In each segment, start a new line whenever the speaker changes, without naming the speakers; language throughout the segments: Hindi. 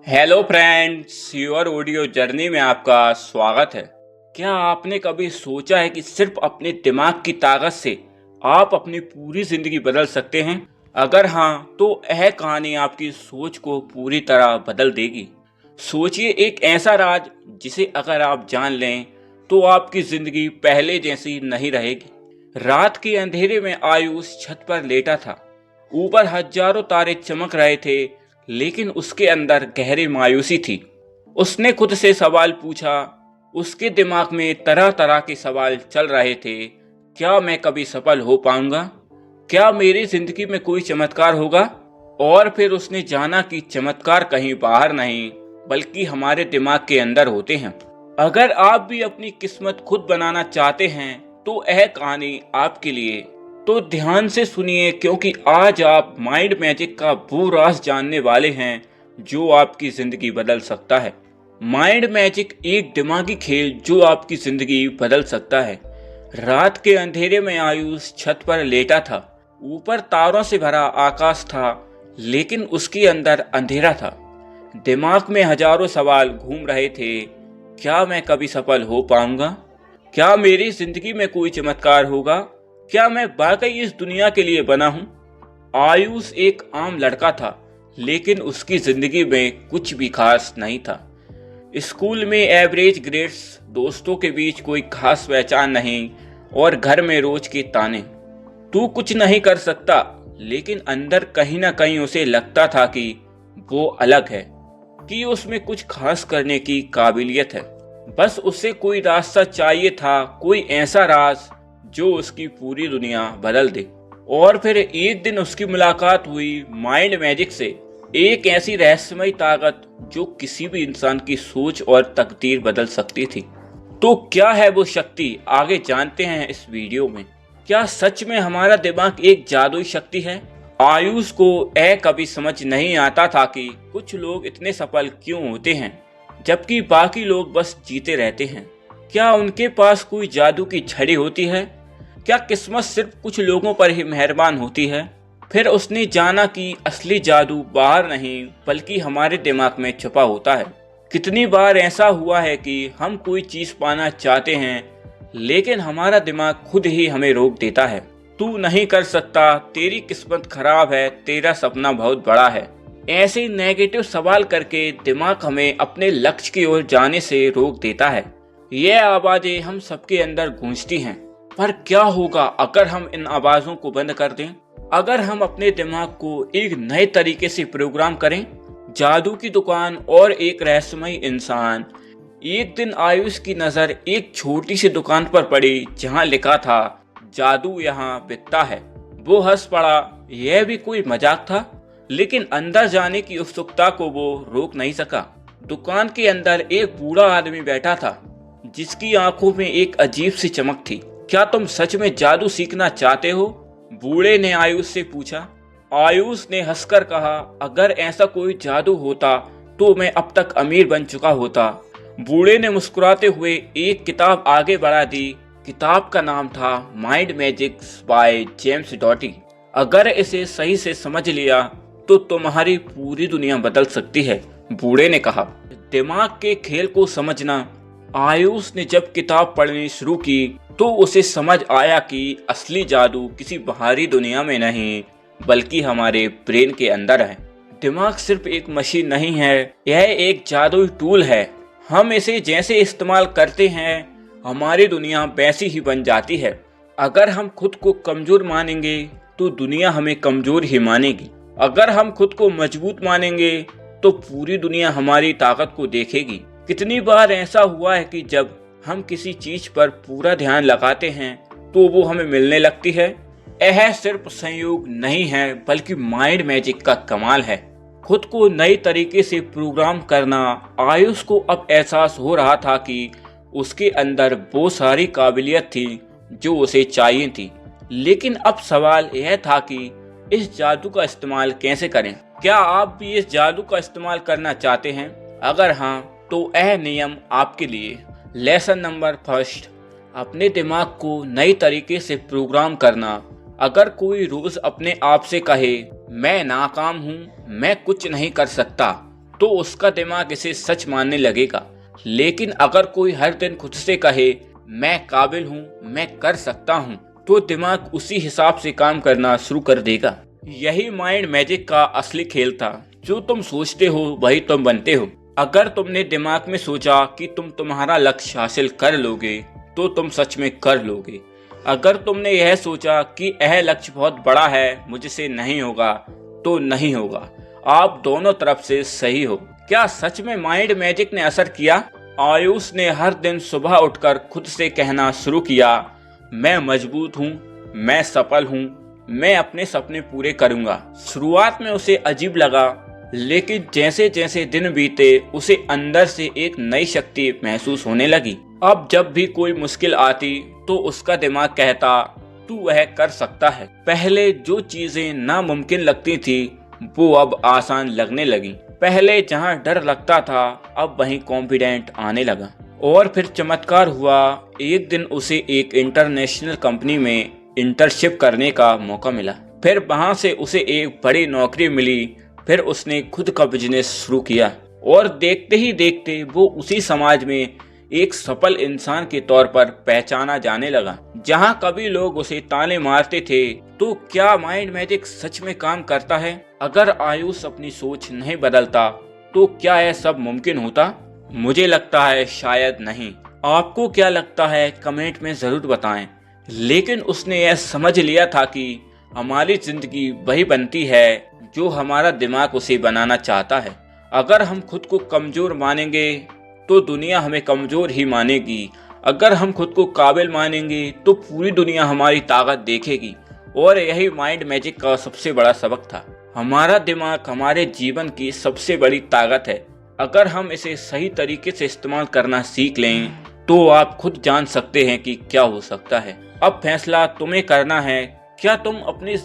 Hello friends, your audio journey में आपका स्वागत है। क्या आपने कभी सोचा है कि सिर्फ अपने दिमाग की ताकत से आप अपनी पूरी जिंदगी बदल सकते हैं? अगर हाँ, तो यह कहानी आपकी सोच को पूरी तरह बदल देगी। सोचिए, एक ऐसा राज जिसे अगर आप जान लें तो आपकी जिंदगी पहले जैसी नहीं रहेगी। रात के अंधेरे में आयुष छत पर लेटा था। ऊपर हजारों तारे चमक रहे थे, लेकिन उसके अंदर गहरी मायूसी थी। उसने खुद से सवाल पूछा। उसके दिमाग में तरह तरह के सवाल चल रहे थे। क्या मैं कभी सफल हो पाऊंगा? क्या मेरी जिंदगी में कोई चमत्कार होगा? और फिर उसने जाना कि चमत्कार कहीं बाहर नहीं, बल्कि हमारे दिमाग के अंदर होते हैं। अगर आप भी अपनी किस्मत खुद बनाना चाहते हैं तो यह कहानी आपके लिए। तो ध्यान से सुनिए, क्योंकि आज आप माइंड मैजिक का वो राज जानने वाले हैं जो आपकी जिंदगी बदल सकता है। माइंड मैजिक एक दिमागी खेल जो आपकी जिंदगी बदल सकता है। रात के अंधेरे में आयुष छत पर लेटा था। ऊपर तारों से भरा आकाश था, लेकिन उसके अंदर अंधेरा था। दिमाग में हजारों सवाल घूम रहे थे। क्या मैं कभी सफल हो पाऊंगा? क्या मेरी जिंदगी में कोई चमत्कार होगा? क्या मैं वाकई इस दुनिया के लिए बना हूं? आयुष एक आम लड़का था, लेकिन उसकी जिंदगी में कुछ भी खास नहीं था। स्कूल में एवरेज ग्रेड्स, दोस्तों के बीच कोई खास पहचान नहीं, और घर में रोज के ताने। तू कुछ नहीं कर सकता, लेकिन अंदर कहीं ना कहीं उसे लगता था कि वो अलग है, कि उसमें कुछ खास करने की काबिलियत है। बस उसे कोई रास्ता चाहिए था, कोई ऐसा राज जो उसकी पूरी दुनिया बदल दे। और फिर एक दिन उसकी मुलाकात हुई माइंड मैजिक से, एक ऐसी रहस्यमयी ताकत जो किसी भी इंसान की सोच और तकदीर बदल सकती थी। तो क्या है वो शक्ति, आगे जानते हैं इस वीडियो में। क्या सच में हमारा दिमाग एक जादुई शक्ति है? आयुष को कभी समझ नहीं आता था कि कुछ लोग इतने सफल क्यों होते हैं जबकि बाकी लोग बस जीते रहते हैं। क्या उनके पास कोई जादू की छड़ी होती है? क्या किस्मत सिर्फ कुछ लोगों पर ही मेहरबान होती है? फिर उसने जाना कि असली जादू बाहर नहीं, बल्कि हमारे दिमाग में छुपा होता है। कितनी बार ऐसा हुआ है कि हम कोई चीज पाना चाहते हैं, लेकिन हमारा दिमाग खुद ही हमें रोक देता है। तू नहीं कर सकता, तेरी किस्मत खराब है, तेरा सपना बहुत बड़ा है। ऐसे नेगेटिव सवाल करके दिमाग हमें अपने लक्ष्य की ओर जाने से रोक देता है। ये आवाजें हम सबके अंदर गूंजती हैं। पर क्या होगा अगर हम इन आवाजों को बंद कर दें? अगर हम अपने दिमाग को एक नए तरीके से प्रोग्राम करें? जादू की दुकान और एक रहस्यमयी इंसान। एक दिन आयुष की नजर एक छोटी सी दुकान पर पड़ी जहां लिखा था, जादू यहाँ बिकता है। वो हंस पड़ा। यह भी कोई मजाक था? लेकिन अंदर जाने की उत्सुकता को वो रोक नहीं सका। दुकान के अंदर एक बूढ़ा आदमी बैठा था, जिसकी आंखों में एक अजीब सी चमक थी। क्या तुम सच में जादू सीखना चाहते हो? बूढ़े ने आयुष से पूछा। आयुष ने हंसकर कहा, अगर ऐसा कोई जादू होता तो मैं अब तक अमीर बन चुका होता। बूढ़े ने मुस्कुराते हुए एक किताब आगे बढ़ा दी। किताब का नाम था माइंड मैजिक्स बाय जेम्स डॉटी। अगर इसे सही से समझ लिया तो तुम्हारी पूरी दुनिया बदल सकती है, बूढ़े ने कहा। दिमाग के खेल को समझना। आयुष ने जब किताब पढ़नी शुरू की तो उसे समझ आया कि असली जादू किसी बाहरी दुनिया में नहीं, बल्कि हमारे ब्रेन के अंदर है। दिमाग सिर्फ एक मशीन नहीं है, यह एक जादुई टूल है। हम इसे जैसे इस्तेमाल करते हैं, हमारी दुनिया वैसी ही बन जाती है। अगर हम खुद को कमजोर मानेंगे तो दुनिया हमें कमजोर ही मानेगी। अगर हम खुद को मजबूत मानेंगे तो पूरी दुनिया हमारी ताकत को देखेगी। कितनी बार ऐसा हुआ है कि जब हम किसी चीज पर पूरा ध्यान लगाते हैं तो वो हमें मिलने लगती है। यह सिर्फ संयोग नहीं है, बल्कि माइंड मैजिक का कमाल है। खुद को नए तरीके से प्रोग्राम करना। आयुष को अब एहसास हो रहा था कि उसके अंदर वो सारी काबिलियत थी जो उसे चाहिए थी, लेकिन अब सवाल यह था कि इस जादू का इस्तेमाल कैसे करें। क्या आप भी इस जादू का इस्तेमाल करना चाहते हैं? अगर हाँ, तो यह नियम आपके लिए। लेसन नंबर फर्स्ट, अपने दिमाग को नई तरीके से प्रोग्राम करना। अगर कोई रोज अपने आप से कहे, मैं नाकाम हूँ, मैं कुछ नहीं कर सकता, तो उसका दिमाग इसे सच मानने लगेगा। लेकिन अगर कोई हर दिन खुद से कहे मैं काबिल हूँ, मैं कर सकता हूँ, तो दिमाग उसी हिसाब से काम करना शुरू कर देगा। यही माइंड मैजिक का असली खेल था। जो तुम सोचते हो वही तुम बनते हो। अगर तुमने दिमाग में सोचा कि तुम तुम्हारा लक्ष्य हासिल कर लोगे, तो तुम सच में कर लोगे। अगर तुमने यह सोचा कि यह लक्ष्य बहुत बड़ा है, मुझसे नहीं होगा, तो नहीं होगा। आप दोनों तरफ से सही हो। क्या सच में माइंड मैजिक ने असर किया? आयुष ने हर दिन सुबह उठकर खुद से कहना शुरू किया, मैं मजबूत हूँ, मैं सफल हूँ, मैं अपने सपने पूरे करूँगा। शुरुआत में उसे अजीब लगा, लेकिन जैसे जैसे दिन बीते उसे अंदर से एक नई शक्ति महसूस होने लगी। अब जब भी कोई मुश्किल आती तो उसका दिमाग कहता, तू वह कर सकता है। पहले जो चीजें नामुमकिन लगती थी वो अब आसान लगने लगी। पहले जहां डर लगता था अब वहीं कॉन्फिडेंट आने लगा। और फिर चमत्कार हुआ। एक दिन उसे एक इंटरनेशनल कंपनी में इंटर्नशिप करने का मौका मिला। फिर वहां से उसे एक बड़ी नौकरी मिली। फिर उसने खुद का बिजनेस शुरू किया और देखते ही देखते वो उसी समाज में एक सफल इंसान के तौर पर पहचाना जाने लगा। जहां कभी लोग उसे ताने मारते थे, तो क्या माइंड मैजिक सच में काम करता है? अगर आयुष अपनी सोच नहीं बदलता तो क्या यह सब मुमकिन होता? मुझे लगता है शायद नहीं। आपको क्या लगता है कमेंट में जरूर बताएं। लेकिन उसने यह समझ लिया था कि हमारी जिंदगी वही बनती है जो हमारा दिमाग उसे बनाना चाहता है। अगर हम खुद को कमजोर मानेंगे तो दुनिया हमें कमजोर ही मानेगी। अगर हम खुद को काबिल मानेंगे तो पूरी दुनिया हमारी ताकत देखेगी। और यही माइंड मैजिक का सबसे बड़ा सबक था। हमारा दिमाग हमारे जीवन की सबसे बड़ी ताकत है। अगर हम इसे सही तरीके से इस्तेमाल करना सीख लें तो आप खुद जान सकते हैं कि क्या हो सकता है। अब फैसला तुम्हें करना है। क्या तुम अपनी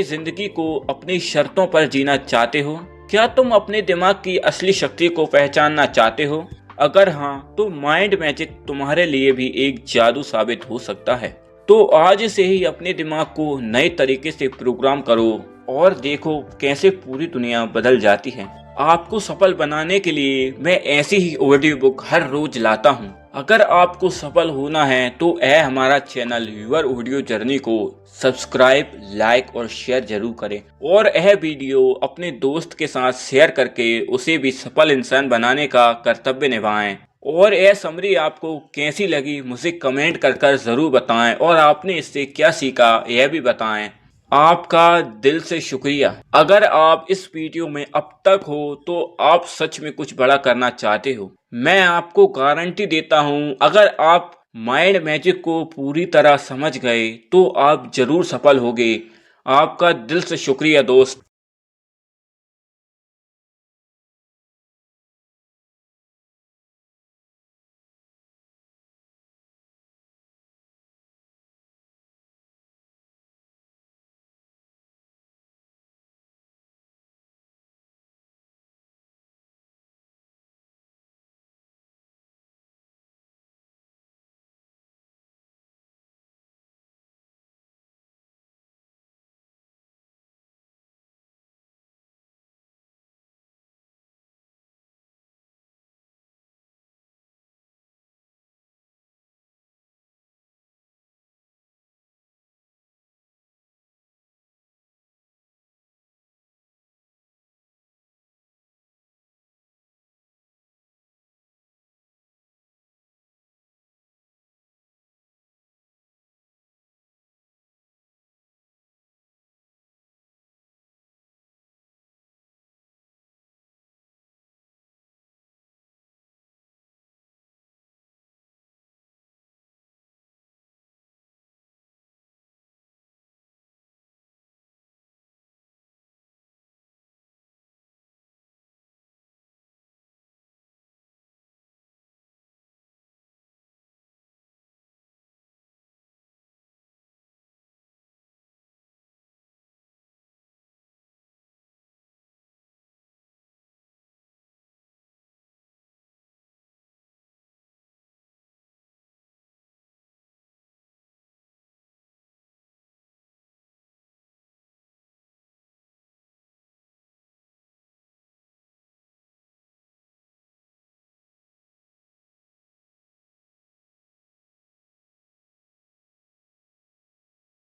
जिंदगी को अपनी शर्तों पर जीना चाहते हो? क्या तुम अपने दिमाग की असली शक्ति को पहचानना चाहते हो? अगर हाँ, तो माइंड मैजिक तुम्हारे लिए भी एक जादू साबित हो सकता है। तो आज से ही अपने दिमाग को नए तरीके से प्रोग्राम करो और देखो कैसे पूरी दुनिया बदल जाती है। आपको सफल बनाने के लिए मैं ऐसी ही ऑडियो बुक हर रोज लाता हूँ। अगर आपको सफल होना है तो यह हमारा चैनल यूर ऑडियो जर्नी को सब्सक्राइब, लाइक और शेयर जरूर करें। और यह वीडियो अपने दोस्त के साथ शेयर करके उसे भी सफल इंसान बनाने का कर्तव्य निभाएं। और यह समरी आपको कैसी लगी मुझे कमेंट कर जरूर बताएं। और आपने इससे क्या सीखा यह भी बताएं। आपका दिल से शुक्रिया। अगर आप इस वीडियो में अब तक हो तो आप सच में कुछ बड़ा करना चाहते हो। मैं आपको गारंटी देता हूँ, अगर आप माइंड मैजिक को पूरी तरह समझ गए तो आप जरूर सफल होगे। आपका दिल से शुक्रिया दोस्त।